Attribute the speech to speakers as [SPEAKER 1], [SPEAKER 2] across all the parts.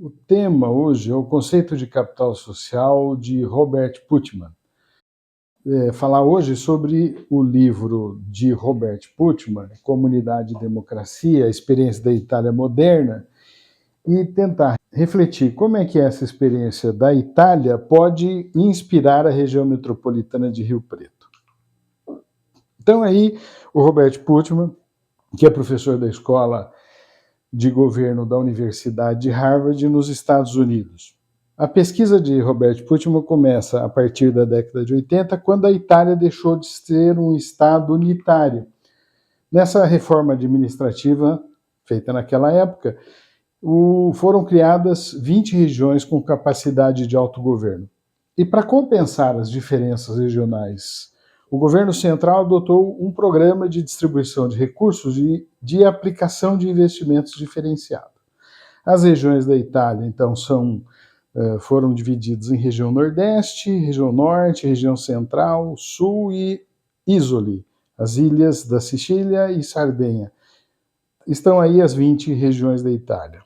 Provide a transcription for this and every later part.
[SPEAKER 1] O tema hoje é o conceito de capital social de Robert Putnam. Falar hoje sobre o livro de Robert Putnam, Comunidade e Democracia, a experiência da Itália moderna, e tentar refletir como é que essa experiência da Itália pode inspirar a região metropolitana de Rio Preto. Então aí o Robert Putnam, que é professor da Escola de Governo da Universidade de Harvard, nos Estados Unidos. A pesquisa de Robert Putnam começa a partir da década de 80, quando a Itália deixou de ser um Estado unitário. Nessa reforma administrativa feita naquela época, foram criadas 20 regiões com capacidade de autogoverno. E para compensar as diferenças regionais, o governo central adotou um programa de distribuição de recursos e de aplicação de investimentos diferenciado. As regiões da Itália, então, foram divididas em região Nordeste, região Norte, região Central, Sul e Isole, as ilhas da Sicília e Sardenha. Estão aí as 20 regiões da Itália.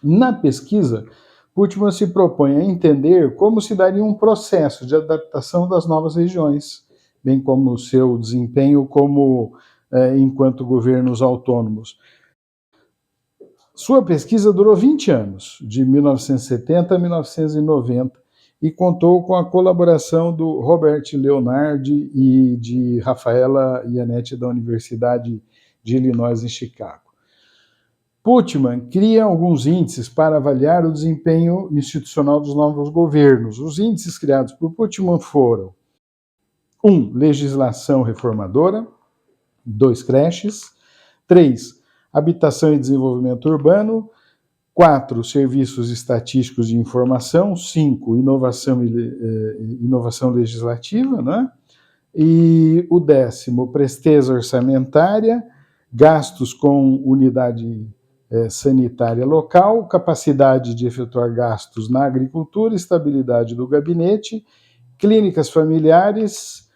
[SPEAKER 1] Na pesquisa, Putnam se propõe a entender como se daria um processo de adaptação das novas regiões, bem como o seu desempenho enquanto governos autônomos. Sua pesquisa durou 20 anos, de 1970 a 1990, e contou com a colaboração do Robert Leonardi e de Rafaela Iannetti, da Universidade de Illinois, em Chicago. Putnam cria alguns índices para avaliar o desempenho institucional dos novos governos. Os índices criados por Putnam foram: 1. Legislação reformadora. 2. Creches. 3. Habitação e desenvolvimento urbano. 4. Serviços estatísticos de informação. 5. Inovação legislativa, né? E o 10º, presteza orçamentária, gastos com unidade sanitária local, capacidade de efetuar gastos na agricultura, estabilidade do gabinete, clínicas familiares.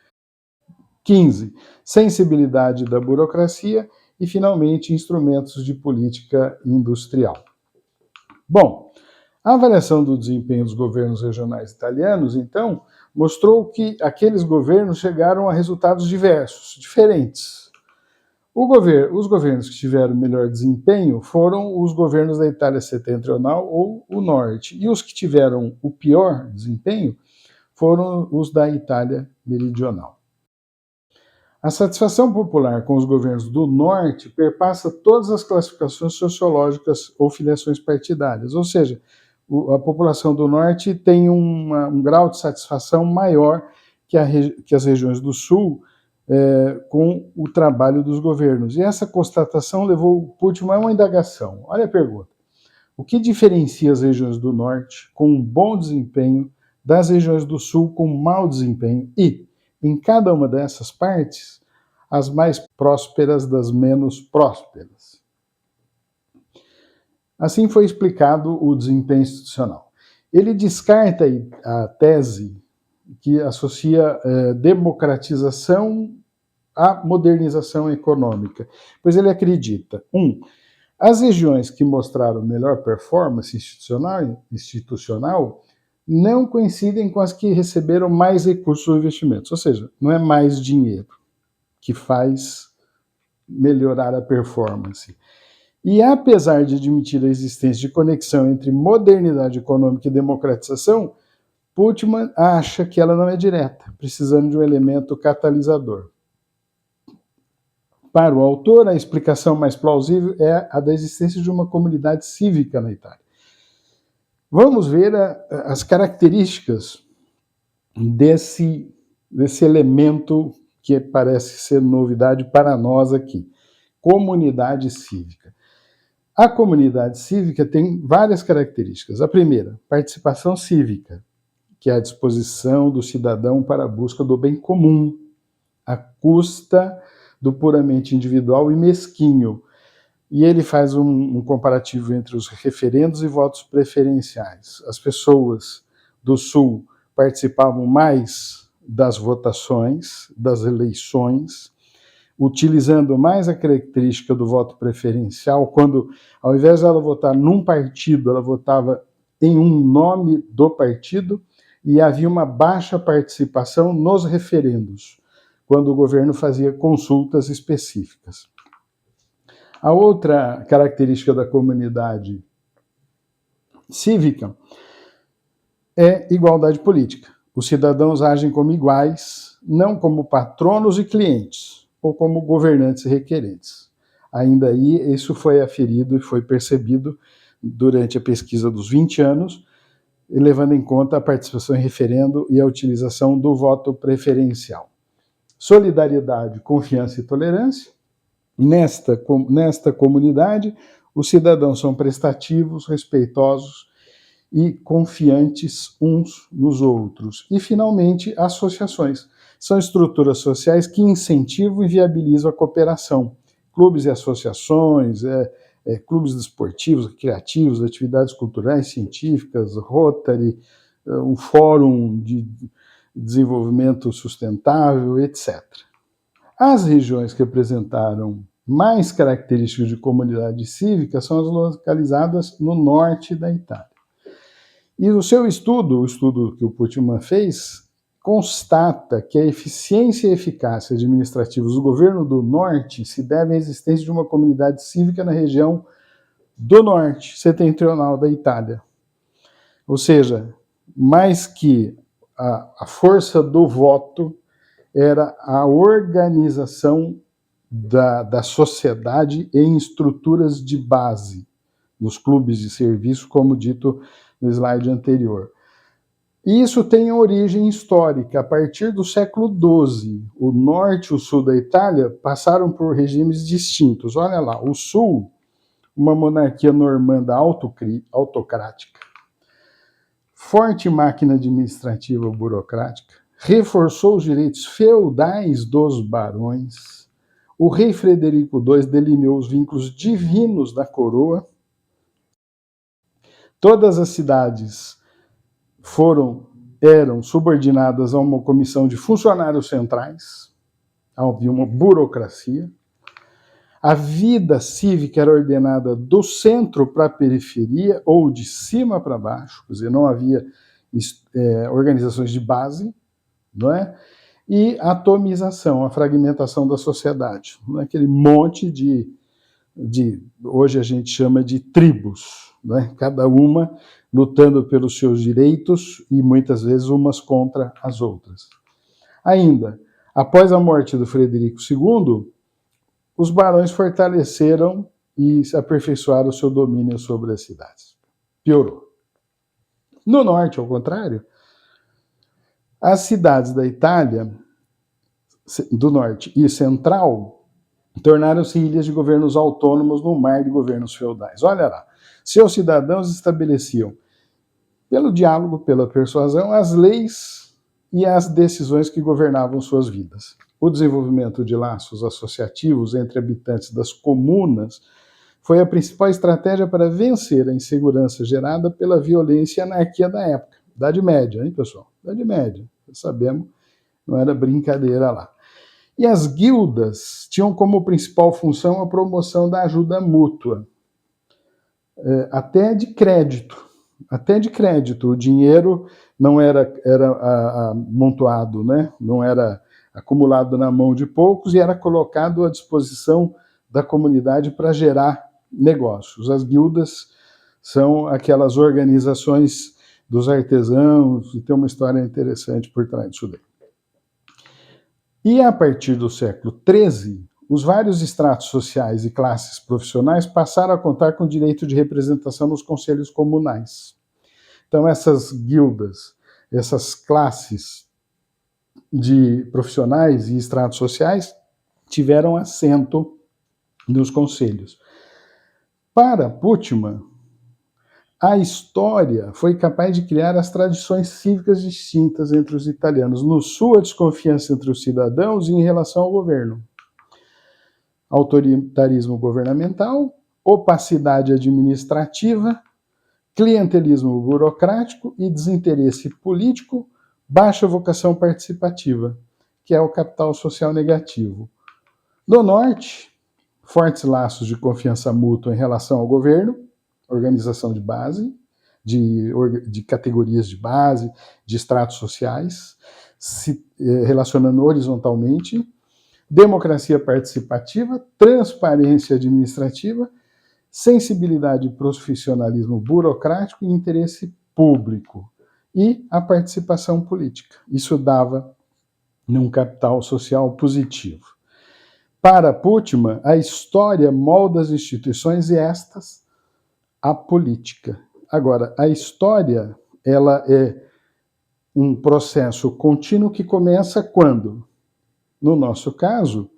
[SPEAKER 1] 15. Sensibilidade da burocracia e, finalmente, instrumentos de política industrial. Bom, a avaliação do desempenho dos governos regionais italianos, então, mostrou que aqueles governos chegaram a resultados diversos, diferentes. Os governos que tiveram melhor desempenho foram os governos da Itália setentrional ou o norte, e os que tiveram o pior desempenho foram os da Itália meridional. A satisfação popular com os governos do norte perpassa todas as classificações sociológicas ou filiações partidárias, ou seja, a população do norte tem um grau de satisfação maior que as regiões do sul com o trabalho dos governos. E essa constatação levou o Putnam a uma indagação. Olha a pergunta: o que diferencia as regiões do norte com um bom desempenho das regiões do sul com mau desempenho e, em cada uma dessas partes, as mais prósperas das menos prósperas? Assim foi explicado o desempenho institucional. Ele descarta a tese que associa democratização à modernização econômica, pois ele acredita: 1. As regiões que mostraram melhor performance institucional não coincidem com as que receberam mais recursos ou investimentos, ou seja, não é mais dinheiro que faz melhorar a performance. E apesar de admitir a existência de conexão entre modernidade econômica e democratização, Putnam acha que ela não é direta, precisando de um elemento catalisador. Para o autor, a explicação mais plausível é a da existência de uma comunidade cívica na Itália. Vamos ver as características desse elemento que parece ser novidade para nós aqui: comunidade cívica. A comunidade cívica tem várias características. A primeira, participação cívica, que é a disposição do cidadão para a busca do bem comum, à custa do puramente individual e mesquinho. E ele faz um comparativo entre os referendos e votos preferenciais. As pessoas do Sul participavam mais das votações, das eleições, utilizando mais a característica do voto preferencial, quando, ao invés de ela votar num partido, ela votava em um nome do partido, e havia uma baixa participação nos referendos, quando o governo fazia consultas específicas. A outra característica da comunidade cívica é igualdade política. Os cidadãos agem como iguais, não como patronos e clientes, ou como governantes e requerentes. Ainda aí, isso foi aferido e foi percebido durante a pesquisa dos 20 anos, levando em conta a participação em referendo e a utilização do voto preferencial. Solidariedade, confiança e tolerância. Nesta comunidade, os cidadãos são prestativos, respeitosos e confiantes uns nos outros. E, finalmente, associações. São estruturas sociais que incentivam e viabilizam a cooperação. Clubes e associações, clubes esportivos, criativos, atividades culturais, científicas, Rotary, um fórum de desenvolvimento sustentável, etc. As regiões que apresentaram mais características de comunidade cívica são as localizadas no norte da Itália. E o seu estudo, o estudo que o Putman fez, constata que a eficiência e eficácia administrativos do governo do norte se devem à existência de uma comunidade cívica na região do norte setentrional da Itália. Ou seja, mais que a força do voto, era a organização da sociedade em estruturas de base, nos clubes de serviço, como dito no slide anterior. E isso tem origem histórica. A partir do século XII, o norte e o sul da Itália passaram por regimes distintos. Olha lá, o sul, uma monarquia normanda autocrática, forte máquina administrativa burocrática, reforçou os direitos feudais dos barões. O rei Frederico II delineou os vínculos divinos da coroa. Todas as cidades eram subordinadas a uma comissão de funcionários centrais. Havia uma burocracia. A vida cívica era ordenada do centro para a periferia ou de cima para baixo, quer dizer, não havia organizações de base, não é? E a atomização, a fragmentação da sociedade, não é? Aquele monte de hoje a gente chama de tribos, não é? Cada uma lutando pelos seus direitos e muitas vezes umas contra as outras. Ainda, após a morte do Frederico II, os barões fortaleceram e aperfeiçoaram o seu domínio sobre as cidades. Piorou. No norte, ao contrário, as cidades da Itália, do norte e central, tornaram-se ilhas de governos autônomos no mar de governos feudais. Olha lá, seus cidadãos estabeleciam, pelo diálogo, pela persuasão, as leis e as decisões que governavam suas vidas. O desenvolvimento de laços associativos entre habitantes das comunas foi a principal estratégia para vencer a insegurança gerada pela violência e anarquia da época. Idade Média, hein, pessoal? Idade Média. Sabemos, não era brincadeira lá. E as guildas tinham como principal função a promoção da ajuda mútua, até de crédito. Até de crédito. O dinheiro não era amontoado, né? Não era acumulado na mão de poucos e era colocado à disposição da comunidade para gerar negócios. As guildas são aquelas organizações dos artesãos, e tem uma história interessante por trás disso daí. E a partir do século XIII, os vários estratos sociais e classes profissionais passaram a contar com direito de representação nos conselhos comunais. Então, essas guildas, essas classes de profissionais e estratos sociais tiveram assento nos conselhos. Para Putman, a história foi capaz de criar as tradições cívicas distintas entre os italianos. No sul, a desconfiança entre os cidadãos e em relação ao governo. Autoritarismo governamental, opacidade administrativa, clientelismo burocrático e desinteresse político, baixa vocação participativa, que é o capital social negativo. No norte, fortes laços de confiança mútua em relação ao governo, organização de base, de categorias de base, de estratos sociais, se relacionando horizontalmente, democracia participativa, transparência administrativa, sensibilidade e profissionalismo burocrático e interesse público, e a participação política. Isso dava num capital social positivo. Para Putman, a história molda as instituições e estas a política. Agora, a história, ela é um processo contínuo que começa quando? No nosso caso,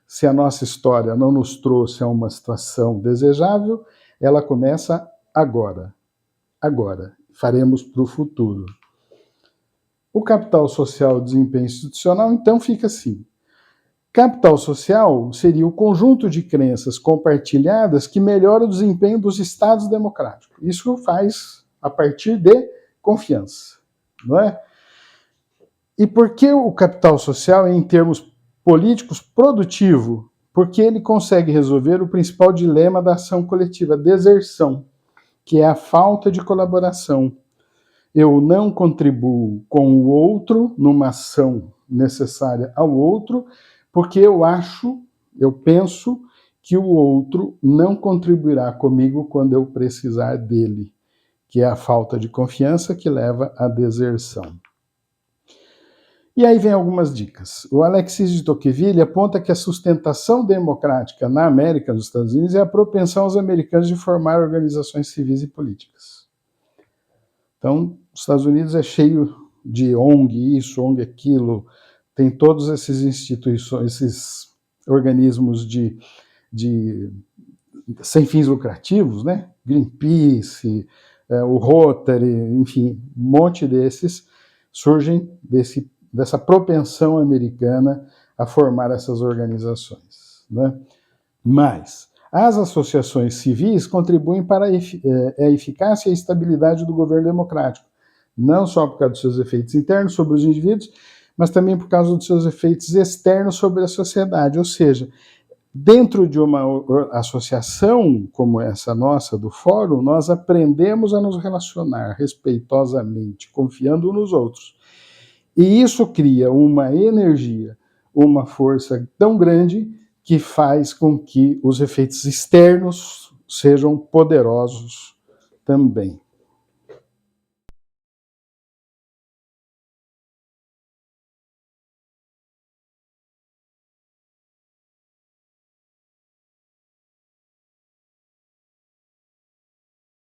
[SPEAKER 1] se a nossa história não nos trouxe a uma situação desejável, ela começa agora. Agora. Faremos para o futuro. O capital social e desempenho institucional, então, fica assim. Capital social seria o conjunto de crenças compartilhadas que melhora o desempenho dos estados democráticos. Isso faz a partir de confiança, não é? E por que o capital social é, em termos políticos, produtivo? Porque ele consegue resolver o principal dilema da ação coletiva, a deserção, que é a falta de colaboração. Eu não contribuo com o outro numa ação necessária ao outro, porque eu penso que o outro não contribuirá comigo quando eu precisar dele, que é a falta de confiança que leva à deserção. E aí vem algumas dicas. O Alexis de Tocqueville aponta que a sustentação democrática na América, nos Estados Unidos, é a propensão aos americanos de formar organizações civis e políticas. Então, os Estados Unidos é cheio de ONG isso, ONG aquilo, tem todos esses instituições, esses organismos sem fins lucrativos, né? Greenpeace, o Rotary, enfim, um monte desses surgem dessa propensão americana a formar essas organizações, né? Mas as associações civis contribuem para a eficácia e a estabilidade do governo democrático, não só por causa dos seus efeitos internos sobre os indivíduos, mas também por causa dos seus efeitos externos sobre a sociedade. Ou seja, dentro de uma associação como essa nossa do Fórum, nós aprendemos a nos relacionar respeitosamente, confiando nos outros. E isso cria uma energia, uma força tão grande que faz com que os efeitos externos sejam poderosos também.